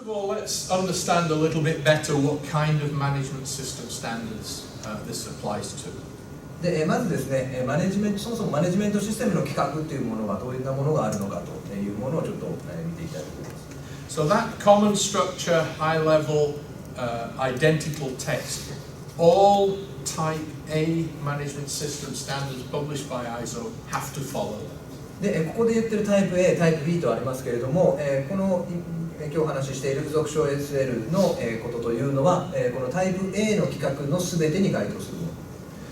of all, let's understand a little bit better what kind of management system standards this applies to. でまずですね、そもそもマネジメントシステムの規格というものはどういったものがあるのかというものをちょっと見ていきたいと思います。So that common structure, high-level, identical text, all Type A management system standards published by ISO have to follow that. でここで言ってるタイプ A、タイプ B とありますけれども、この今日お話ししている付属書 SL のことというのは、このタイプ A の規格のすべてに該当するもの。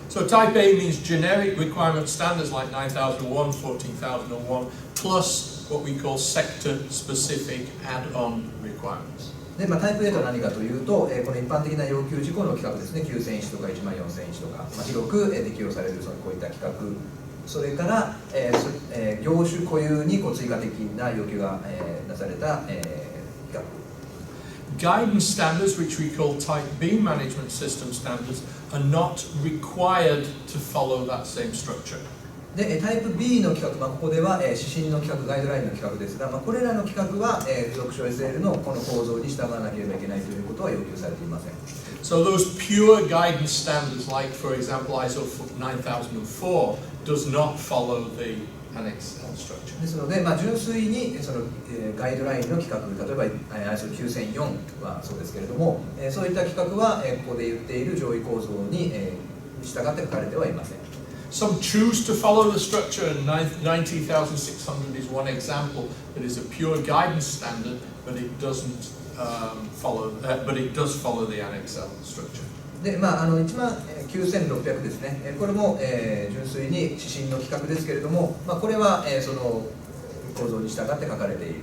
So Type A means generic requirement standards like 9001, 14001, plus what we call sector-specific add-on requirements. でタイプ A とは何かというと、この一般的な要求事項の規格ですね、9001とか14001とか、広く適用されるこういった規格、それから、業種固有に追加的な要求が、なされた、規格。Guidance standards, which we call Type B management system standards, are not required to follow that same structure. でタイプ B の規格、ここでは、指針の規格、ガイドラインの規格ですが、これらの規格は、付属書 SL のこの構造に従わなければいけないということは要求されていません。So those pure guidance standards, like for example ISO 9004, does not follow the annex structure. ですので、純粋にその、ガイドラインの規格、例えば ISO 9004はそうですけれども、そういった規格は、ここで言っている上位構造に、従って書かれてはいません。Some choose to follow the structure, and 90,600 is one example that is a pure guidance standard, but it doesn't but it does follow the Annex L structure. で19600ですね、これも、純粋に指針の規格ですけれども、これは、その構造に従って書かれている。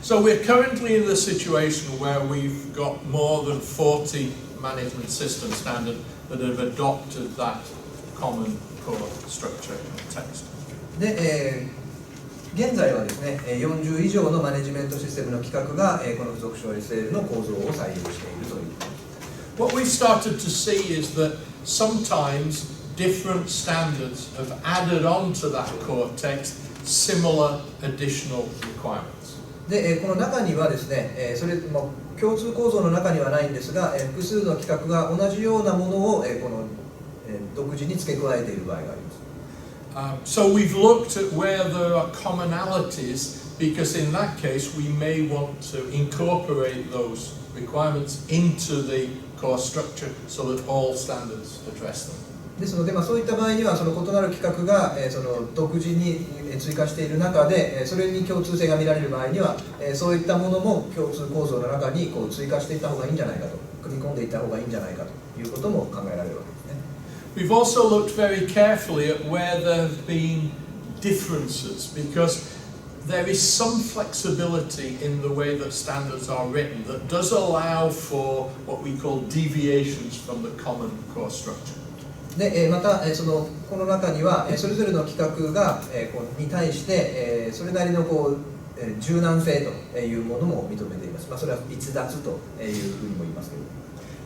So we're currently in the situation where we've got more than 40 management system standards that have adopted that common core structure and text. で、現在はですね、40以上のマネジメントシステムの規格が、この付属書 SL の構造を採用しているという。What we've started to see is that sometimes different standards have added on to that core text similar additional requirements. で、この中にはですね、それも共通構造の中にはないんですが、複数の規格が同じようなものを、この独自に付け加えている場合があります。So we've looked at where there are commonalities, because in that case we may want to incorporate those requirements into the core structure so that all standards address them. ですので、そういった場合にはその異なる規格が、その独自に追加している中で、それに共通性が見られる場合には、そういったものも共通構造の中に追加していった方がいいんじゃないかと、組み込んでいった方がいいんじゃないかということも考えられるわけですね。We've also looked very carefully at where there have been differences, because there is some flexibility in the way that standards are written that does allow for what we call deviations from the common core structure. でまたこの中にはそれぞれの規格がに対してそれなりの柔軟性というものも認めています。それは逸脱というふうにも言いますけれども。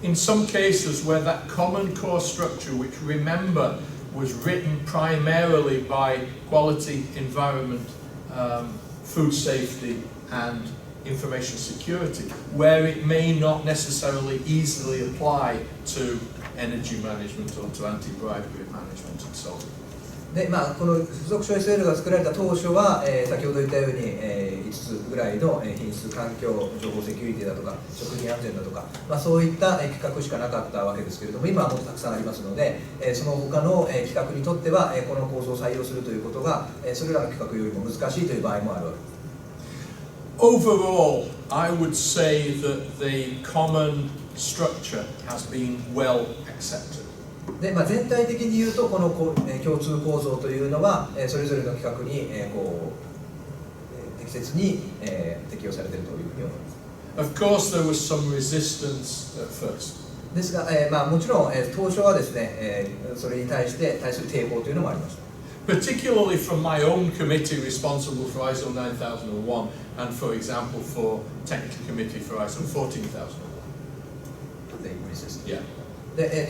In some cases where that common core structure, which remember was written primarily by quality, environment, food safety and information security, where it may not necessarily easily apply to energy management or to anti-bribery management and so on. でこの付属書 SL が作られた当初は、先ほど言ったように、5つぐらいの品質、環境、情報セキュリティだとか食品安全だとか、そういった規格しかなかったわけですけれども、今はもっとたくさんありますので、その他の規格にとっては、この構造を採用するということが、それらの規格よりも難しいという場合もあるわけです。Overall, I would say that the common structure has been well accepted. で全体的に言うとこの共通構造というのはそれぞれの規格に適切に適用されているというふうに思います。Of course, there was some resistance at first. ですが、もちろん当初はですね、それに対する抵抗というのもありました。Particularly from my own committee responsible for ISO 9001 and, for example, for technical committee for ISO 14001. They resist. Yeah. で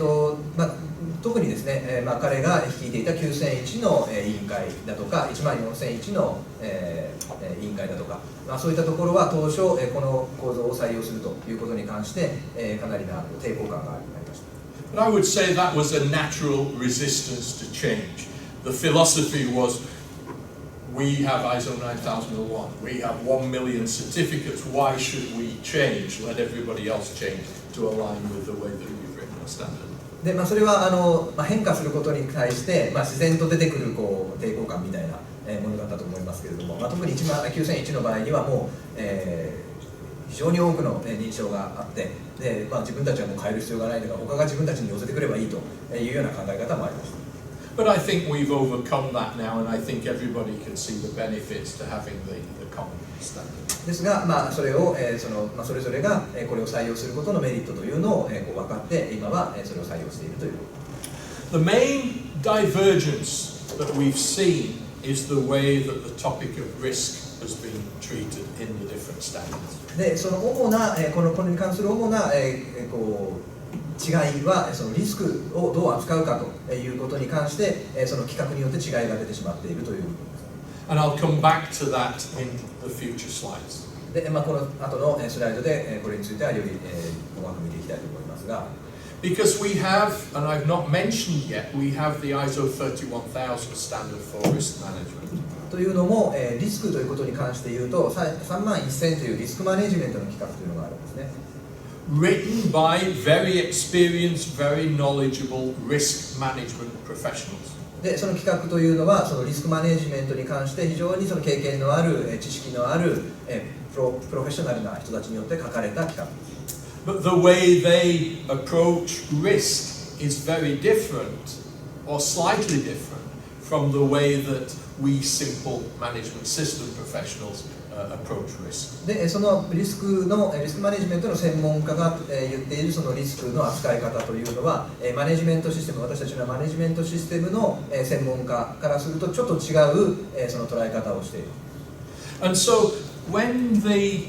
特にですね、彼が率いていた9001の委員会だとか14001の委員会だとか、そういったところは当初この構造を採用するということに関してかなりな抵抗感がありました。But I would say that was a natural resistance to change. The philosophy was, we have ISO 9001, we have 1 million certificates, why should we change? Let everybody else change to align with the way that we've written our standard. でそれは変化することに対して、自然と出てくる抵抗感みたいなものだったと思いますけれども、特に9001の場合にはもう、非常に多くの認証があって、で自分たちはもう変える必要がないんだから他が自分たちに寄せてくればいいというような考え方もありました。But I think we've overcome that now, and I think everybody can see the benefits to having the common standard. ですが、それをそれぞれがこれを採用することのメリットというのを分かって今はそれを採用しているということ。The main divergence that we've seen is the way that the topic of risk has been treated in the different standards. でその主なこれに関する主な違いはそのリスクをどう扱うかということに関してその規格によって違いが出てしまっているということです。And I'll come back to that in the future slides. でこの後のスライドでこれについてはより細かく見ていきたいと思いますが。Because we have, and I've not mentioned yet, we have the ISO 31000 standard for risk management. というのも、リスクということに関して言うと、31000というリスクマネジメントの規格というのがあるんですね。Written by very experienced, very knowledgeble risk management professionals. でその規格というのは、そのリスクマネジメントに関して非常にその経験のある、知識のある、プロフェッショナルな人たちによって書かれた規格。But the way they approach risk is very different, or slightly different, from the way that we simple management system professionals approach risk. でそのリスクマネジメントの専門家が言っているそのリスクの扱い方というのは、マネジメントシステム、私たちのマネジメントシステムの専門家からするとちょっと違うその捉え方をしている。And so when the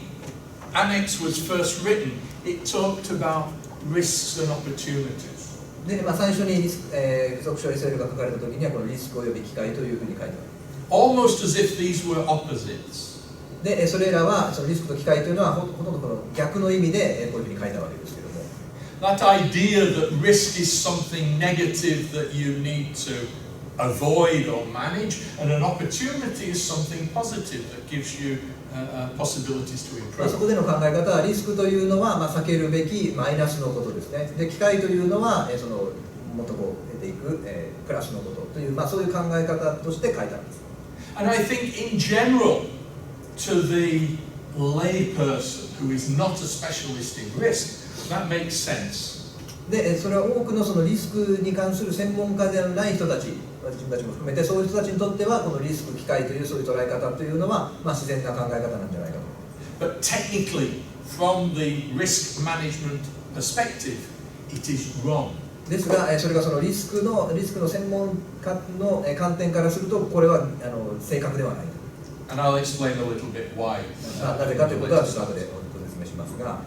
annex was first written, it talked about risks and opportunities. で最初に附属書 SL が書かれた時にはこのリスクおよび機会というふうに書いてある。Almost as if these were opposites. でそれらはそのリスクと機会というのはほとんどこの逆の意味でこういうふうに書いたわけですけども。That idea that risk is something negative that you need to avoid or manage, and an opportunity is something positive that gives you possibilities to improve. そこでの考え方はリスクというのは避けるべきマイナスのことですね。で機会というのはそのもっと得ていくプラスのことというそういう考え方として書いてあるんです。And I think in general, to the lay person who is not a specialist in risk, that makes sense. でそれは多くのそのリスクに関する専門家ではない人たち、自分たちも含めてそういう人たちにとってはこのリスク機会というそういう捉え方というのは自然な考え方なんじゃないかと。But technically, from the risk management perspective, it is wrong. ですがそれがそのリスクの専門家の観点からするとこれは正確ではない。And I'll explain a little bit why. なぜかということはちょっと後でご説明しますが。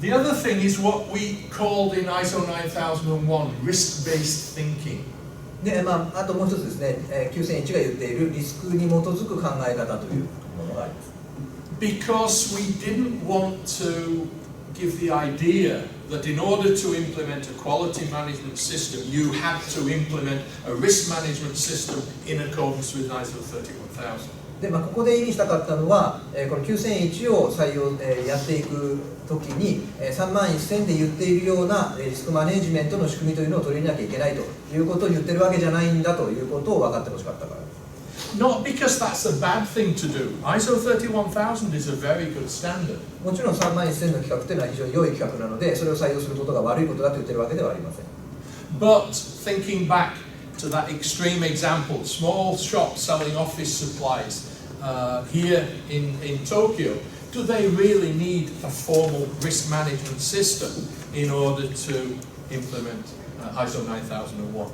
The other thing is what we called in ISO 9001 risk-based thinking. であともう一つですね、9001が言っているリスクに基づく考え方というものがあります。Because we didn't want to give the idea that in order to implement a quality management system, you had to implement a risk management system in accordance with ISO 31000. でここで意味したかったのは、この9001を採用、やっていくときに、31000で言っているようなリスクマネジメントの仕組みというのを取り入れなきゃいけないということを言ってるわけじゃないんだということを分かってほしかったから。Not because that's a bad thing to do. ISO 31000 is a very good standard. もちろん31000の規格というのは非常に良い規格なので、それを採用することが悪いことだと言ってるわけではありません。But thinking back to that extreme example, small shops selling office supplies here in Tokyo, do they really need a formal risk management system in order to implement ISO 9001?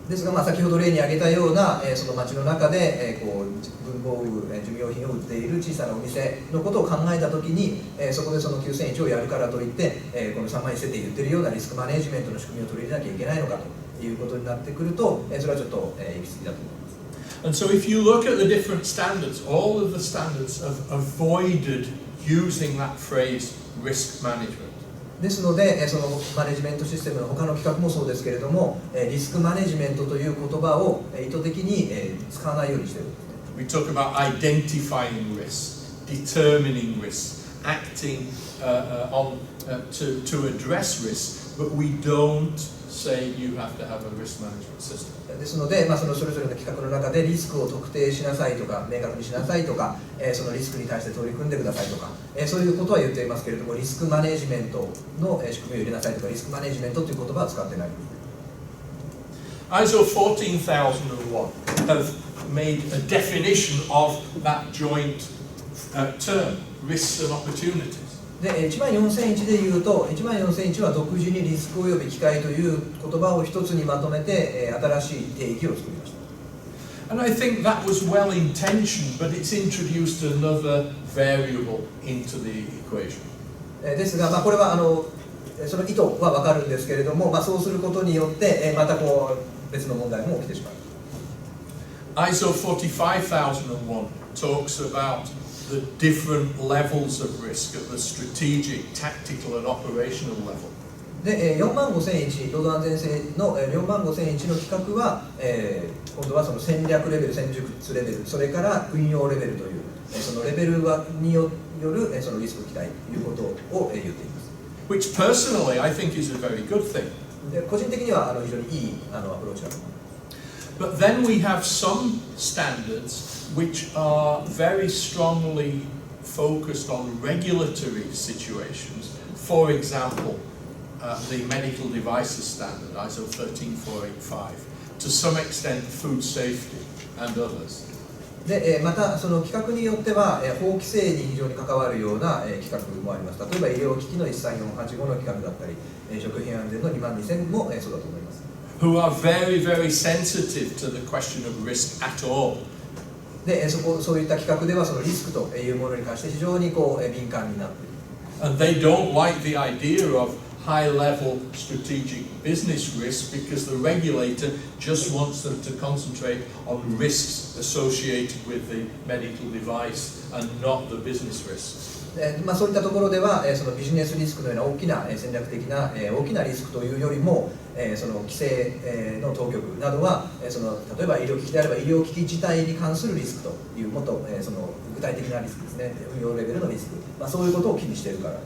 ですが、先ほど例に挙げたような、その街の中で、文房具、寿命品を売っている小さなお店のことを考えたときに、そこでその9001をやるからといって、この3万1000って言ってるようなリスクマネジメントの仕組みを取り入れなきゃいけないのかということになってくると、それはちょっと行き過ぎだと思います。And so if you look at the different standards, all of the standards have avoided using that phrase risk management. ですので、そのマネジメントシステムの他の企画もそうですけれども、リスクマネジメントという言葉を意図的に使わないようにしているんですね。We talk about identifying risks, determining risks, acting to address risks, but we don't say you have to have a risk management system. ですので、そのそれぞれの企画の中でリスクを特定しなさいとか明確にしなさいとか、そのリスクに対して取り組んでくださいとか、そういうことは言っていますけれども、リスクマネジメントの仕組みを入れなさいとか、リスクマネジメントという言葉は使ってない。ISO 14001 have made a definition of that joint term, risks and opportunities. で14001でいうと、14001は独自にリスクおよび機会という言葉を一つにまとめて、新しい定義を作りました。And I think that was well intentioned, but it's introduced another variable into the equation. ですが、これはその意図は分かるんですけれども、そうすることによって、また別の問題も起きてしまう。ISO 45001 talks about the different levels of risk at the strategic, tactical and operational level. で、45001、労働安全性の45001の規格は、今度はその戦略レベル、戦術レベル、それから運用レベルという、そのレベルによるそのリスク期待ということを言っています。Which personally I think is a very good thing. で、個人的には非常にいいアプローチだと思います。But then we have some standards which are very strongly focused on regulatory situations. For example, the medical devices standard, ISO 13485, to some extent food safety and others. で、またその規格によっては、法規制に非常に関わるような、規格もあります。例えば医療機器の13485の規格だったり、食品安全の22000も、そうだと思います。Who are very, very sensitive to the question of risk at all. で、そういった規格ではそのリスクというものに関して非常に敏感になっている。And they don't like the idea of high-level strategic business risk because the regulator just wants them to concentrate on risks associated with the medical device and not the business risks. そういったところでは、そのビジネスリスクのような大きな戦略的な大きなリスクというよりも、その規制の当局などは、その例えば医療機器であれば医療機器自体に関するリスクというもっと、その具体的なリスクですね、運用レベルのリスク、そういうことを気にしているから。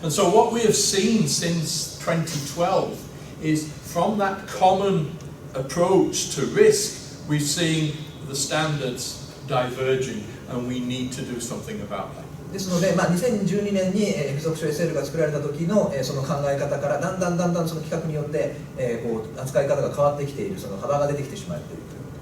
And so what we have seen since 2012 is from that common approach to risk, we've seen the standards diverging and we need to do something about that. ですので、2012年に付属書 SL が作られた時のその考え方からだんだんその規格によって扱い方が変わってきている、その幅が出てきてしまっているというこ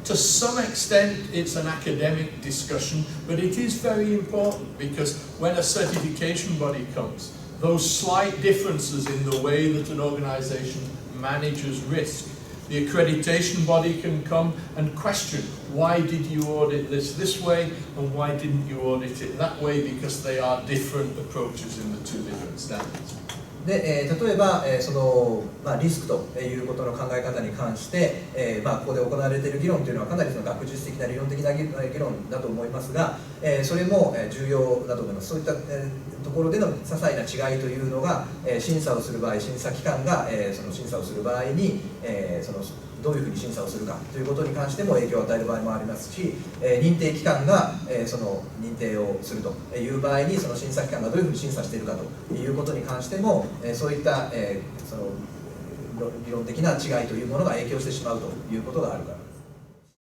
とです。To some extent, it's an academic discussion, but it is very important because when a certification body comes, those slight differences in the way that an organization manages risk, the accreditation body can come and question, why did you audit this way and why didn't you audit it that way, because they are different approaches in the two different standards. で、例えば、そのリスクということの考え方に関して、ここで行われている議論というのはかなりその学術的な理論的な議論だと思いますが、それも重要だと思います。そういった、ところでの些細な違いというのが、審査をする場合、審査機関が、その審査をする場合に、そのどういうふうに審査をするかということに関しても影響を与える場合もありますし、認定機関がその認定をするという場合にその審査機関がどういうふうに審査しているかということに関しても、そういったその理論的な違いというものが影響してしまうということがあるから。